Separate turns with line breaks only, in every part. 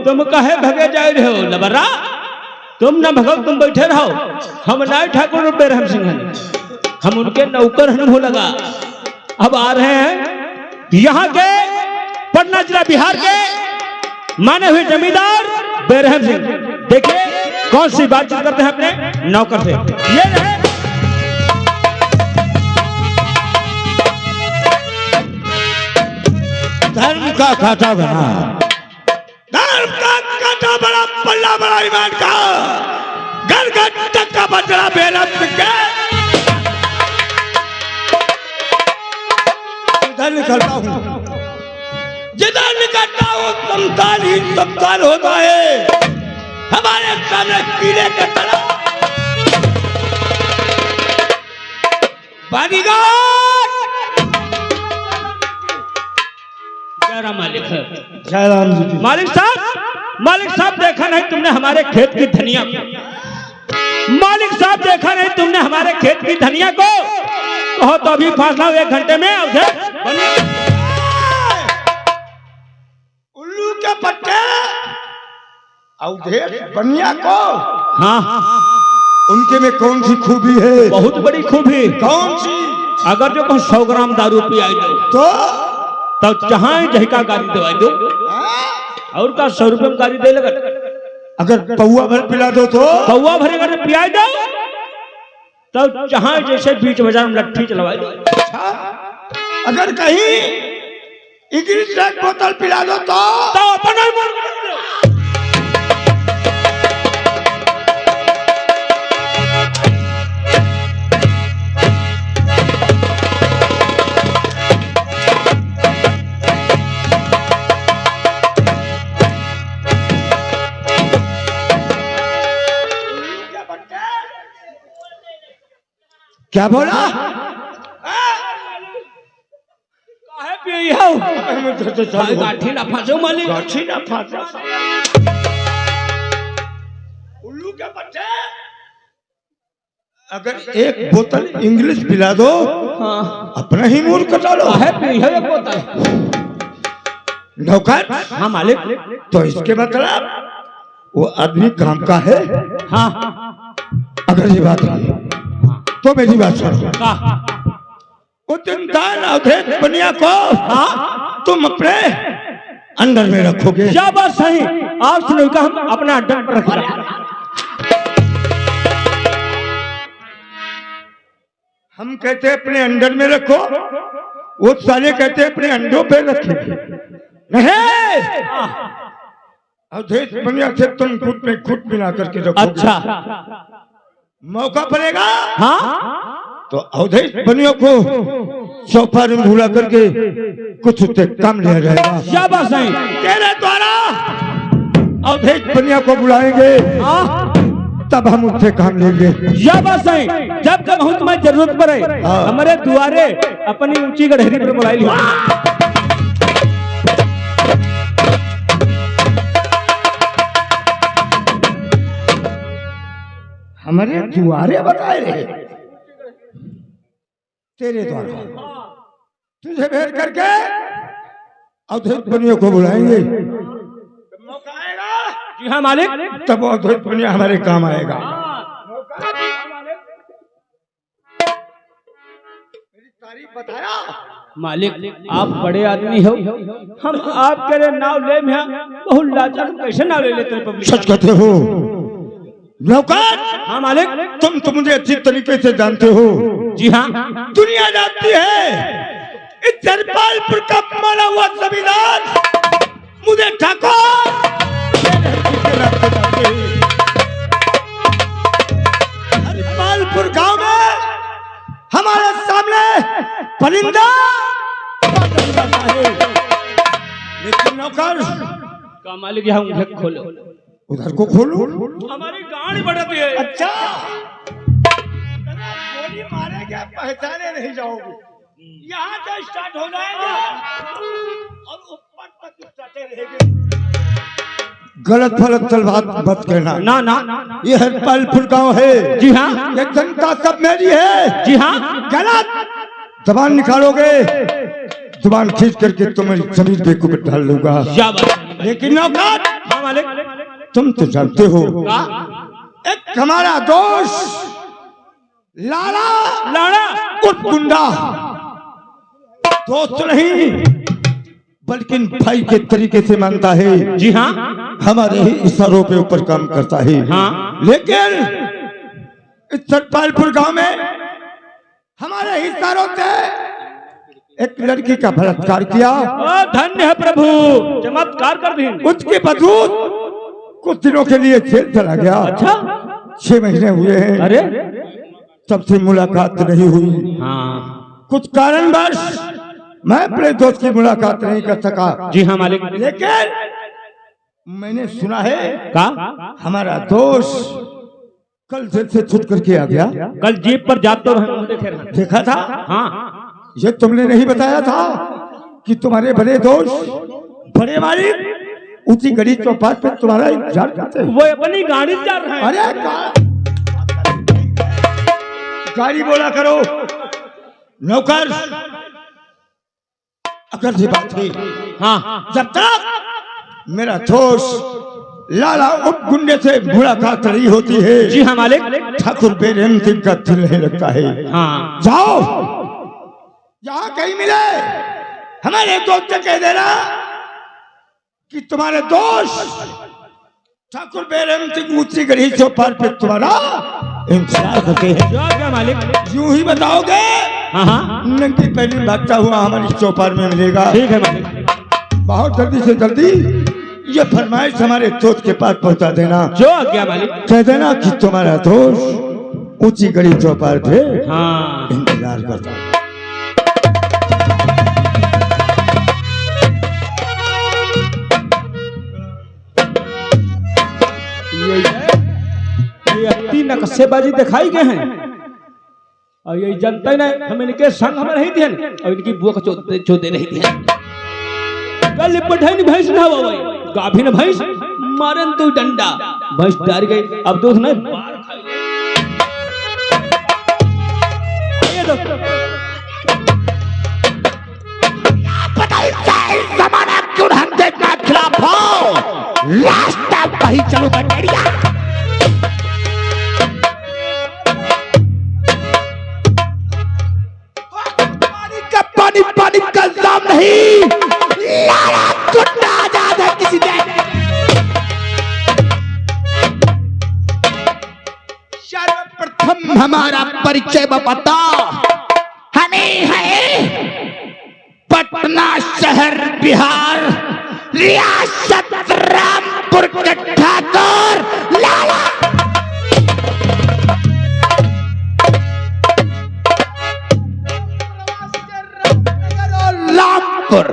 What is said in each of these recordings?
तुम कहे भगे जा रहे हो लबरा? तुम न भगो, तुम बैठे रहो। हम नाय ठाकुर बेरहम सिंह, हम उनके नौकर हो लगा। अब आ रहे हैं यहाँ के पटना जिला बिहार के माने हुए जमींदार बेरहम सिंह। देखिए कौन सी बातचीत करते हैं अपने नौकर से। ये रहे
धर्म का काटा बना, धर्म का काटा बड़ा, पल्ला बड़ा ईमान का, घर का टक्का बचड़ा बेरहम सिंह के। जिधर निकलता हूँ, जिधर निकलता हूँ समताल ही समताल होता है। हमारे सामने कीड़े के तरह बारीगार।
मालिक
जयराम जी।
मालिक साहब देखा नहीं तुमने हमारे खेत की धनिया को? मालिक साहब देखा नहीं तुमने हमारे खेत की धनिया को? कहो तो अभी फासला 1 घंटे में
उल्लू के पट्टे अवधेश बनिया को।
हाँ,
उनके में कौन सी खूबी है?
बहुत बड़ी खूबी।
कौन सी?
अगर जो कहो 100 ग्राम दारू पियाई दो तो जहां जहिका गाड़ी दवाई दो, और का 100 रुपये में गाड़ी दे लगा।
अगर पौआ भर पिला दो तो
पौआ भरे अगर पियाई दो तो जहां जैसे बीच बाजार में लट्ठी चलवाई दो।
अगर कहीं इंग्लिश का बोतल पिला दो तो
अपना
क्या बोला?
गाठी ना फांसो मालिक,
गाठी ना फांसो। उल्लू के बच्चे अगर एक बोतल इंग्लिश पिला दो,
हाँ,
अपना ही मूड कटा लो।
है बोतल।
नौकर?
हाँ मालिक।
तो इसके मतलब वो आदमी काम का है।
हाँ,
अगर ये बात है तो मेरी बात सुनो। वो दिन अवधेश बनिया को तुम अपने अंडर में रखोगे?
क्या बात सही। आप सुनो का हम अपना अंडर पर रखेंगे।
हम कहते अपने अंडर में रखो, वो साले कहते अपने अंडों पे रखेंगे। नहीं, अवधेश बनिया से तुम खुद में खुद मिला करके रखो।
अच्छा,
मौका पड़ेगा
हाँ,
तो अवधेश बनिया को सोफा में भूला करके कुछ उससे कम लिया जाएगा।
क्या बात सही।
तेरे द्वारा अवधेश बनिया को बुलाएंगे, तब हम उससे काम लेंगे।
क्या बात सही। जब कब हम तुम्हारी जरूरत पड़े हमारे दुआरे अपनी ऊंची गढ़ेरी पर बुलाई लो।
हमारे दुआरे बताए रहे तेरे द्वारा तुझे भेज करके अवधेश बनिया को बुलाएंगे। मौका आएगा।
जी हाँ मालिक।
तब अवधेश बनिया हमारे काम आएगा। मेरी तारीफ बताया
मालिक। आप बड़े आदमी हो, हम आपके लिए नाव ले बहुत लाचार, कैसे नाव ले लेते हैं पब्लिक?
सच कहते हो नौकर?
हाँ मालिक।
तुम मुझे अच्छी तरीके से जानते हो।
जी हाँ।
दुनिया जानती है इस जयपालपुर का माना हुआ जमींदार मुझे ठाकुर जयपालपुर गांव में हमारे सामने परिंदा, लेकिन नौकर
का मालिक यहाँ मुझे खोलो।
उधर को खोलो।
हमारी गाड़ी बढ़ती है।
अच्छा, गोली मारेंगे पहचाने नहीं जाओगे। यहाँ से स्टार्ट हो जाएगा और ऊपर तक चलते रहेंगे। गलत फलत चल बात मत कहना।
ना ना,
ये जयपालपुर गांव है।
जी हाँ।
ये जनता सब मेरी है।
जी हाँ।
गलत जबान निकालोगे, जुबान खींच करके तुम्हारी जमीन पे कुछ डाल लूंगा।
क्या बात।
लेकिन नौकर
हाँ मालिक।
तुम तो जानते हो
का?
एक हमारा दोस्त लाला
लाड़ा
उर्फ गुंडा दोस्त नहीं बल्कि भाई के तरीके से मानता है।
जी हाँ
हमारे ही इशारों पे ऊपर काम करता है।
हाँ।
लेकिन इस सतपालपुर गांव में हमारे ही इशारों से एक लड़की का बलात्कार किया।
ओ धन्य है प्रभु, चमत्कार कर दी।
उसके बदूत कुछ दिनों के लिए जेल चला गया।
अच्छा
6 महीने हुए हैं।
अरे
तब से मुलाकात नहीं हुई।
हाँ
कुछ कारणवश मैं अपने दोस्त की मुलाकात नहीं कर सका।
जी हाँ मालिक।
लेकिन मैंने सुना है
का?
हमारा दोस्त कल जेल से छूट करके आ गया।
कल जीप पर जाते हुए देखे रहे।
देखा था?
हाँ
ये तुमने नहीं बताया था कि तुम्हारे बड़े दोस्त बड़े मालिक उसी गली चौपाट पे तुम्हारा इंतजार करते हैं।
वो अपनी गाड़ी से जा रहे हैं।
अरे गाड़ी बोला करो नौकर। अगर ये बात है
हाँ
जब तक मेरा दोस्त लाला उप गुंडे से मुलाकात नहीं होती है।
जी हाँ मालिक।
ठाकुर बेरहम सिंह का दिल नहीं लगता है।
हाँ
जाओ जहाँ कहीं मिले हमारे दोस्त से कह देना कि तुम्हारे दोस्त ठाकुर बेरहम सिंह ऊंची गली चौपाल पे तुम्हारा इंतजार करते हैं।
जो क्या मालिक।
यूं ही बताओगे
हाँ हाँ
नंगी पहली भागता हुआ हमारी चौपाल में मिलेगा।
ठीक है मालिक।
बहुत जल्दी से जल्दी ये फरमाइश हमारे दोस्त के पास पहुंचा देना।
जो क्या मालिक।
कह देना कि तुम्हारा दोस्त ऊंची गली चौपाल पे
हाँ
इंतजार करता है।
ये अति नक्शेबाजी दिखाई गए हैं और ये जनता नहीं हम इनके संग हम नहीं थे और इनकी बुआ को चोदे नहीं थे। कल पठाई भैंस ना हुआ गाभिन भैंस मारन तो डंडा भैंस डर गई। अब दूध नहीं बाहर खाई। ये देखो
जमाना क्यों हम देखना खिलाफ हो। रास्ता कहीं चलो बटेरिया। पानी पानी का इल्जाम नहीं। लाला गुंडा आजाद है किसी ने। सर्वप्रथम हमारा परिचय बता। हमें है पटना शहर बिहार रियासत रामपुर के ठाकुर लाला। रामपुर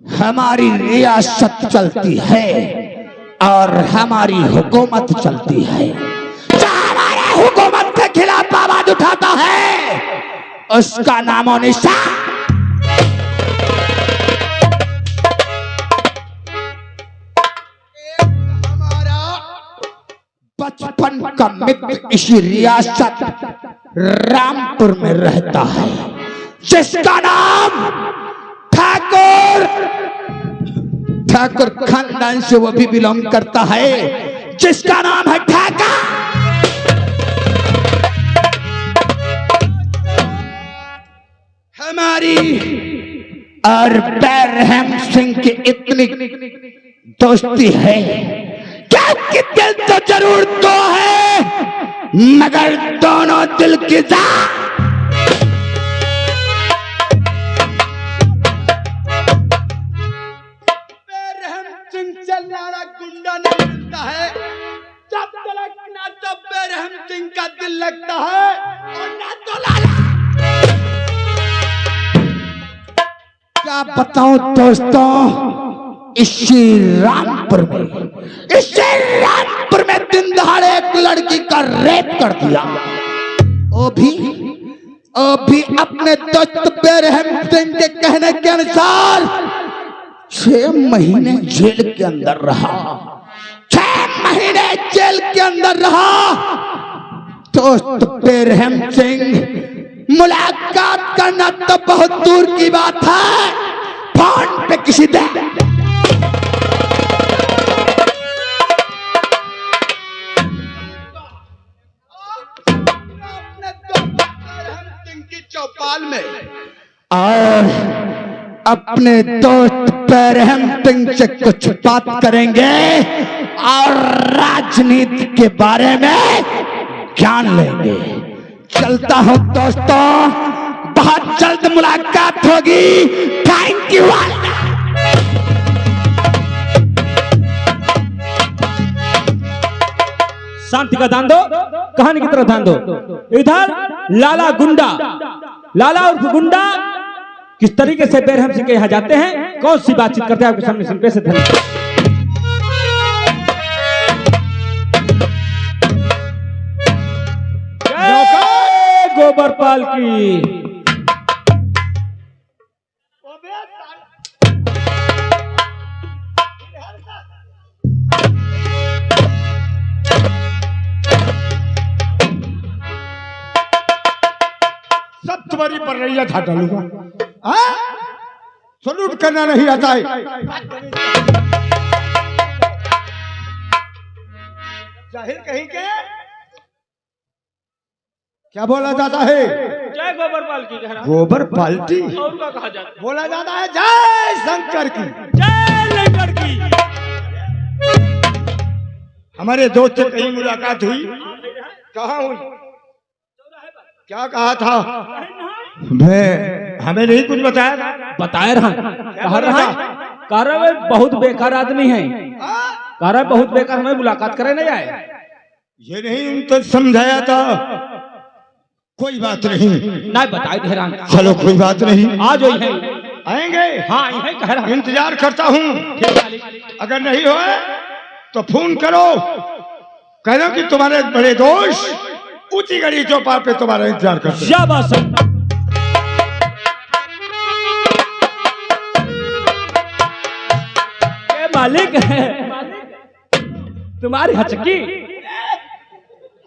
हमारी रियासत चलती है और हमारी हुकूमत चलती है। जो हमारे हुकूमत के खिलाफ आवाज उठाता है उसका नामो निशान। बचपन का मित्र इसी रियासत रामपुर में रहता है जिसका नाम ठाकुर ठाकुर खानदान से वो भी बिलोंग करता है जिसका नाम है ठाकुर। हमारी और बेरहम सिंह की इतनी दोस्ती है क्योंकि दिल तो जरूर दो है मगर दोनों दिल की जान। लाला गुंडा नहीं मिलता है जब तक ना तो बेरहम सिंह का दिल लगता है और ना तो लाला। क्या बताऊं दोस्तों इसी रामपुर में दिन दहाड़े एक लड़की का रेप कर दिया। वो भी अपने दोस्त बेरहम सिंह के कहने के अनुसार 6 महीने जेल के अंदर रहा। 6 महीने जेल के अंदर रहा। दोस्त बेरहम सिंह मुलाकात करना तो बहुत दूर की बात है फोन पे किसी दिन चौपाल में और अपने दोस्त बैरहम सिंह से कुछ बात करेंगे और राजनीति के बारे में ज्ञान लेंगे। चलता हूं दोस्तों, बहुत जल्द मुलाकात होगी। Thank you.
शांति का दान दो, कहानी की तरफ ध्यान दो। इधर लाला गुंडा, लाला उर्फ गुंडा किस तरीके से बैरहम सिंह के यहाँ जाते हैं, कौन सी बातचीत करते हैं, आपके सामने सुनते से धन्यवाद। जय गोबरपाल की।
सब तुम्हारी पर रैया था डालूंगा। हाँ? सलूट करना नहीं आता है। जाहिर कहीं के क्या बोला जाता है?
जय गोबरपाल की कह रहा हूं।
गोबर पाल्टी
और क्या कहा जाता है?
बोला जाता है जय शंकर की।
जय लंकर की।
हमारे दोस्त से कहीं मुलाकात हुई? कहाँ हुई? क्या कहा था? मैं हमें नहीं कुछ बताया।
बताया रहा, कह रहा है बहुत बेकार आदमी है, कह रहा है बहुत बेकार, हमें मुलाकात करे नहीं आए।
ये नहीं उनको समझाया था? कोई बात नहीं,
नहीं बताए धीरान।
चलो कोई बात नहीं,
आज वही है,
आएंगे।
हाँ यही कह रहा,
इंतजार करता हूँ। अगर नहीं हो तो फोन करो, कह दो कि तुम्हारे बड़े दोस्त ऊंची गड़ी चौपाल पे तुम्हारा इंतजार करते हैं।
शाबाश। ये मालिक है तुम्हारी हचकी।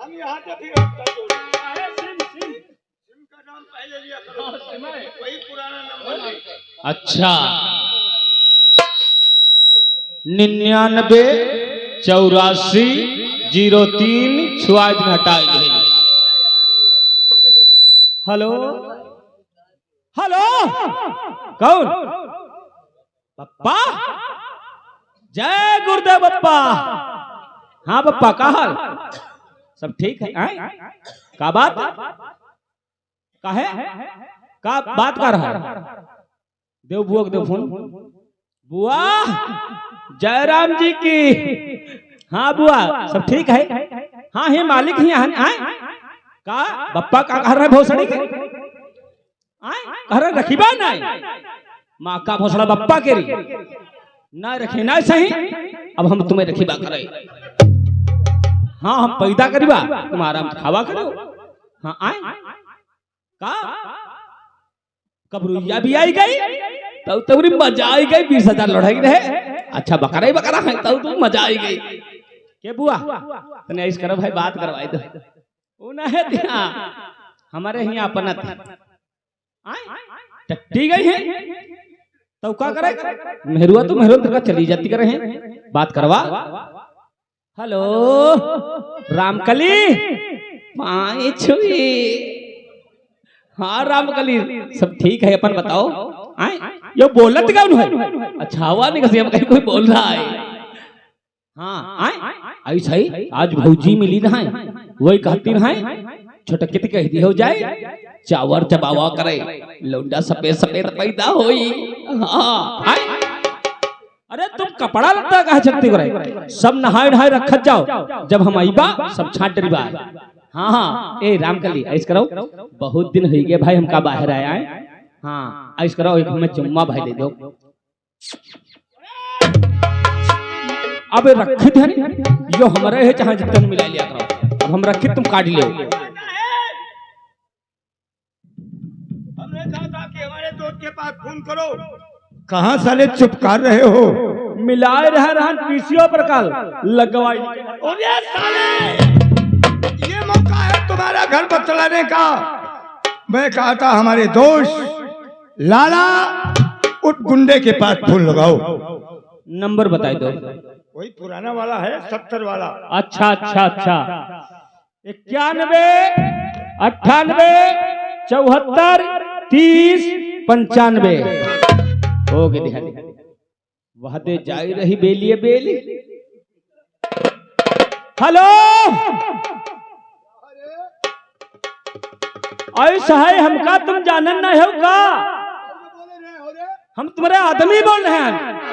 हम यहाँ से भी सिम का नाम पहले लिया करो, वही पुराना नंबर।
अच्छा 99 84 03 छुआज में हटाए गए। हेलो हेलो, कौन? पप्पा। जय गुरुदेव बप्पा। हाँ पप्पा, का हाल? सब ठीक है? का बात? का है? का बात कर रहा है? देव बुआ को देव फोन। बुआ जयराम जी की। हाँ बुआ सब ठीक है? हाँ हे मालिक ही आए का बप्पा का कह रहे भोसड़ी के कह रहे रखी बा ना माँ का भोसड़ा बप्पा के री ना रखे ना सही। अब हम तुम्हें रखी बा करे। हाँ हम पैदा करीबा, तुम आराम से खावा करो। हाँ आए का कबरूया भी आई गई तब तबरी मजा आई गई। 20,000 लड़ाई रहे। अच्छा बकरा ही बकरा है तब तुम मजा आई गई। के बुआ तने ऐसे करो भाई, बात करवाई दो। वो ना है त्या हमारे यहाँ अपना टट्टी गई है तो क्या करे? मेहरुआ तो मेहरुआ तक चली जाती करे हैं, बात करवा। हेलो रामकली माई छुई। हाँ रामकली सब ठीक है, अपन बताओ। आए यो बोलत कौन है? अच्छा हुआ नहीं कसी हम कहीं कोई बोल रहा है। हाँ आए ऐसा ही आज भौजी मिली रहा है, वही कहती रहा है छोटकी कह दी हो जाए चावर चबावा करे लौंडा सफेद सफेद पैदा होई। हाँ आए अरे तुम कपड़ा लगता कहा छत्ती करे, सब नहाए नहाए रखत जाओ, जब हम आईबा सब छाट डरीबा। हाँ हाँ ए रामकली ऐसे करो, बहुत दिन हो गए भाई हमका बाहर आया है। हाँ ऐसे करो एक हमें चुम्मा भाई दे दो। अब रखी थे यो हमारे है जहां जितन मिला लिया करो। अब हम रखी तुम काट लियो।
हमने कहा था कि हमारे दोस्त के पास फोन करो। कहाँ साले चुप कर रहे हो?
मिलाए रहा पीसीओ पर कल लगवाई।
अरे साले ये मौका है तुम्हारा घर बतलाने का। मैं कहा था हमारे दोस्त लाला उठ गुंडे के पास फोन लगाओ।
नंबर बताई दो।
वही पुराना वाला है 70 वाला।
अच्छा अच्छा अच्छा 91 98 74 30 95 हो गए ध्यान वहां दे जाई रही बेलिए बेली। हेलो अरे सहाय हमका तुम जानन ना हो का हम तुम्हारे आदमी बोल रहे हैं।